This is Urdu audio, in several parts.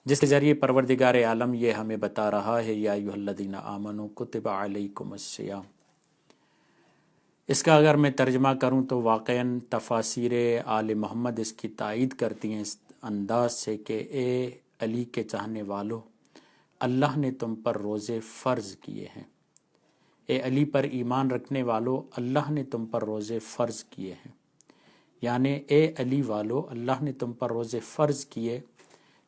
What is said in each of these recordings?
جس کے ذریعے پروردگار عالم یہ ہمیں بتا رہا ہے یا ایھا الذین آمنوا کتب علیکم الصیام۔ اس کا اگر میں ترجمہ کروں تو واقعاً تفاسیر آل محمد اس کی تائید کرتی ہیں اس انداز سے کہ اے علی کے چاہنے والو، اللہ نے تم پر روزے فرض کیے ہیں۔ اے علی پر ایمان رکھنے والو، اللہ نے تم پر روزے فرض کیے ہیں۔ یعنی اے علی والو، اللہ نے تم پر روزے فرض کیے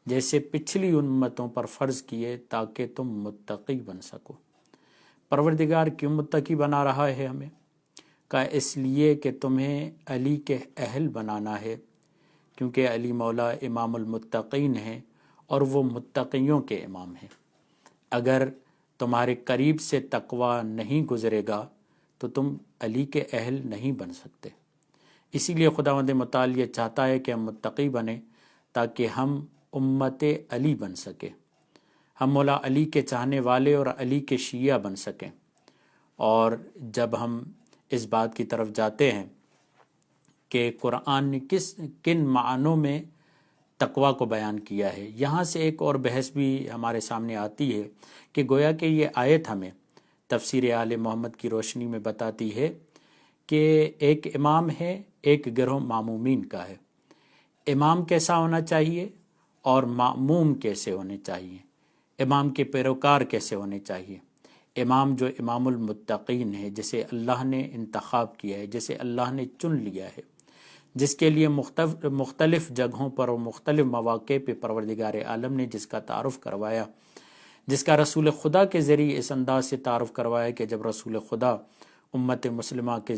جیسے پچھلی امتوں پر فرض کیے تاکہ تم متقی بن سکو۔ پروردگار کیوں متقی بنا رہا ہے ہمیں؟ کہ اس لیے کہ تمہیں علی کے اہل بنانا ہے، کیونکہ علی مولا امام المتقین ہیں اور وہ متقیوں کے امام ہیں۔ اگر تمہارے قریب سے تقوی نہیں گزرے گا تو تم علی کے اہل نہیں بن سکتے۔ اسی لیے خداوند متعال یہ چاہتا ہے کہ ہم متقی بنیں تاکہ ہم امت علی بن سکیں، ہم مولا علی کے چاہنے والے اور علی کے شیعہ بن سکیں۔ اور جب ہم اس بات کی طرف جاتے ہیں کہ قرآن نے کن معنوں میں تقوی کو بیان کیا ہے، یہاں سے ایک اور بحث بھی ہمارے سامنے آتی ہے کہ گویا کہ یہ آیت ہمیں تفسیر آل محمد کی روشنی میں بتاتی ہے کہ ایک امام ہے، ایک گروہ معمومین کا ہے۔ امام کیسا ہونا چاہیے اور معموم کیسے ہونے چاہیے، امام کے پیروکار کیسے ہونے چاہیے۔ امام جو امام المتقین ہے، جسے اللہ نے انتخاب کیا ہے، جسے اللہ نے چن لیا ہے، جس کے لیے مختلف جگہوں پر اور مختلف مواقع پہ پروردگار عالم نے جس کا تعارف کروایا، جس کا رسول خدا کے ذریعے اس انداز سے تعارف کروایا کہ جب رسول خدا امت مسلمہ کے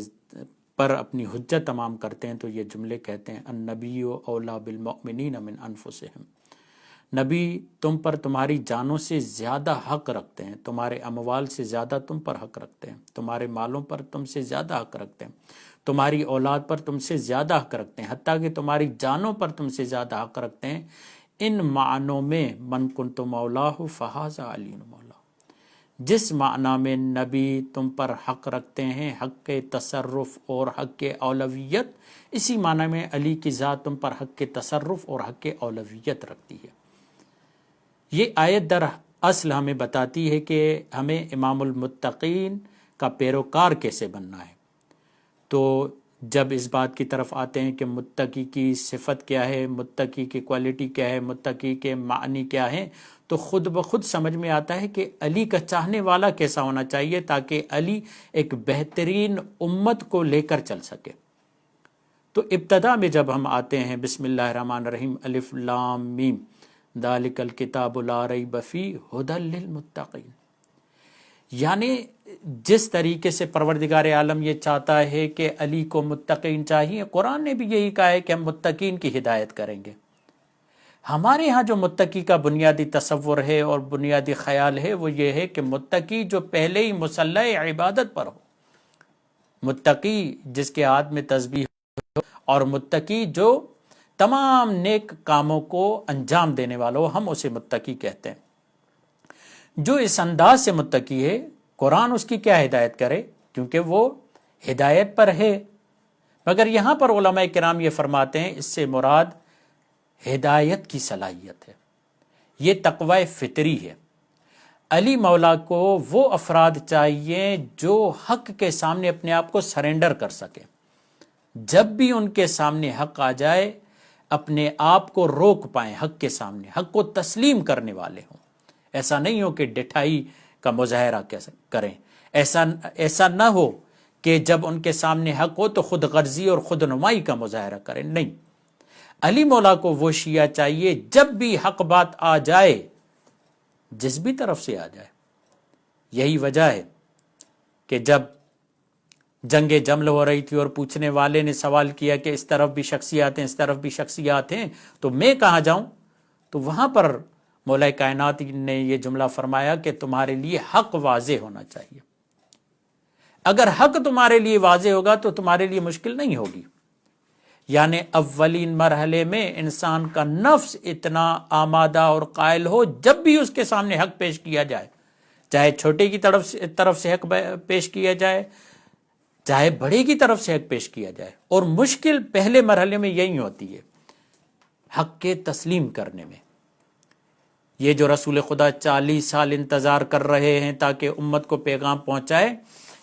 پر اپنی حجت تمام کرتے ہیں تو یہ جملے کہتے ہیں النبی اولیٰ بالمؤمنین من انفسہم، نبی تم پر تمہاری جانوں سے زیادہ حق رکھتے ہیں، تمہارے اموال سے زیادہ تم پر حق رکھتے ہیں، تمہارے مالوں پر تم سے زیادہ حق رکھتے ہیں، تمہاری اولاد پر تم سے زیادہ حق رکھتے ہیں، حتیٰ کہ تمہاری جانوں پر تم سے زیادہ حق رکھتے ہیں۔ ان معنوں میں من کنت مولاہ فہذا علی مولا، جس معنی میں نبی تم پر حق رکھتے ہیں، حق کے تصرف اور حق کے اولویت، اسی معنی میں علی کی ذات تم پر حق کے تصرف اور حق کے اولویت رکھتی ہے۔ یہ آیت در اصل ہمیں بتاتی ہے کہ ہمیں امام المتقین کا پیروکار کیسے بننا ہے۔ تو جب اس بات کی طرف آتے ہیں کہ متقی کی صفت کیا ہے، متقی کی کوالٹی کیا ہے، متقی کے معنی کیا ہیں، تو خود بخود سمجھ میں آتا ہے کہ علی کا چاہنے والا کیسا ہونا چاہیے تاکہ علی ایک بہترین امت کو لے کر چل سکے۔ تو ابتدا میں جب ہم آتے ہیں بسم اللہ الرحمن الرحیم الف لام میم ذالک الکتاب لا ریب فیہ ھدی للمتقین، یعنی جس طریقے سے پروردگار عالم یہ چاہتا ہے کہ علی کو متقین چاہیے، قرآن نے بھی یہی کہا ہے کہ ہم متقین کی ہدایت کریں گے۔ ہمارے ہاں جو متقی کا بنیادی تصور ہے اور بنیادی خیال ہے وہ یہ ہے کہ متقی جو پہلے ہی مسلح عبادت پر ہو، متقی جس کے ہاتھ میں تسبیح ہو، اور متقی جو تمام نیک کاموں کو انجام دینے والا ہو، ہم اسے متقی کہتے ہیں۔ جو اس انداز سے متقی ہے، قرآن اس کی کیا ہدایت کرے، کیونکہ وہ ہدایت پر ہے۔ مگر یہاں پر علماء کرام یہ فرماتے ہیں اس سے مراد ہدایت کی صلاحیت ہے، یہ تقوی فطری ہے۔ علی مولا کو وہ افراد چاہیے جو حق کے سامنے اپنے آپ کو سرنڈر کر سکیں، جب بھی ان کے سامنے حق آ جائے اپنے آپ کو روک پائیں، حق کے سامنے حق کو تسلیم کرنے والے ہوں۔ ایسا نہیں ہو کہ ڈٹھائی کا مظاہرہ کریں، ایسا نہ ہو کہ جب ان کے سامنے حق ہو تو خود غرضی اور خود نمائی کا مظاہرہ کریں، نہیں۔ علی مولا کو وہ شیعہ چاہیے جب بھی حق بات آ جائے، جس بھی طرف سے آ جائے۔ یہی وجہ ہے کہ جب جنگ جمل ہو رہی تھی اور پوچھنے والے نے سوال کیا کہ اس طرف بھی شخصیات ہیں، اس طرف بھی شخصیات ہیں، تو میں کہاں جاؤں؟ تو وہاں پر مولا کائنات نے یہ جملہ فرمایا کہ تمہارے لیے حق واضح ہونا چاہیے۔ اگر حق تمہارے لیے واضح ہوگا تو تمہارے لیے مشکل نہیں ہوگی۔ یعنی اولین مرحلے میں انسان کا نفس اتنا آمادہ اور قائل ہو، جب بھی اس کے سامنے حق پیش کیا جائے، چاہے چھوٹے کی طرف سے حق پیش کیا جائے، چاہے بڑے کی طرف سے حق پیش کیا جائے، اور مشکل پہلے مرحلے میں یہی ہوتی ہے، حق کے تسلیم کرنے میں۔ یہ جو رسول خدا 40 سال انتظار کر رہے ہیں تاکہ امت کو پیغام پہنچائے،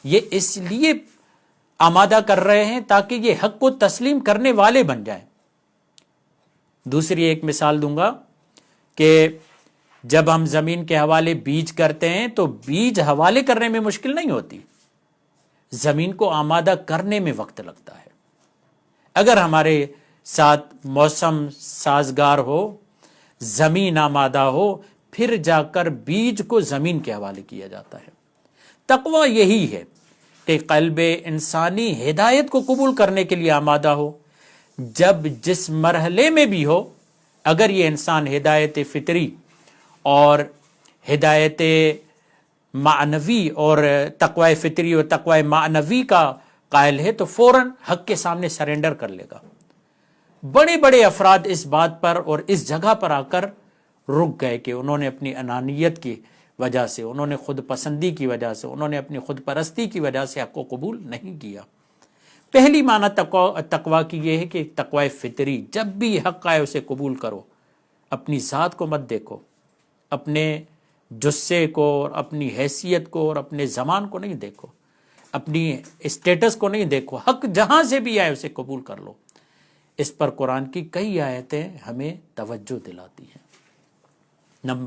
یہ اس لیے آمادہ کر رہے ہیں تاکہ یہ حق کو تسلیم کرنے والے بن جائیں۔ دوسری ایک مثال دوں گا کہ جب ہم زمین کے حوالے بیج کرتے ہیں تو بیج حوالے کرنے میں مشکل نہیں ہوتی، زمین کو آمادہ کرنے میں وقت لگتا ہے۔ اگر ہمارے ساتھ موسم سازگار ہو، زمین آمادہ ہو، پھر جا کر بیج کو زمین کے حوالے کیا جاتا ہے۔ تقویٰ یہی ہے کہ قلب انسانی ہدایت کو قبول کرنے کے لیے آمادہ ہو، جب جس مرحلے میں بھی ہو، اگر یہ انسان ہدایت فطری اور ہدایت معنوی اور تقوی فطری اور تقوی معنوی کا قائل ہے تو فوراً حق کے سامنے سرنڈر کر لے گا۔ بڑے بڑے افراد اس بات پر اور اس جگہ پر آ کر رک گئے کہ انہوں نے اپنی انانیت کی وجہ سے، انہوں نے خود پسندی کی وجہ سے، انہوں نے اپنی خود پرستی کی وجہ سے حق کو قبول نہیں کیا۔ پہلی معنی تقوی کی یہ ہے کہ تقوی فطری، جب بھی حق آئے اسے قبول کرو، اپنی ذات کو مت دیکھو، اپنے جثے کو اور اپنی حیثیت کو اور اپنے زمان کو نہیں دیکھو، اپنی اسٹیٹس کو نہیں دیکھو، حق جہاں سے بھی آئے اسے قبول کر لو۔ اس پر قرآن کی کئی آیتیں ہمیں توجہ دلاتی ہیں۔ نمبر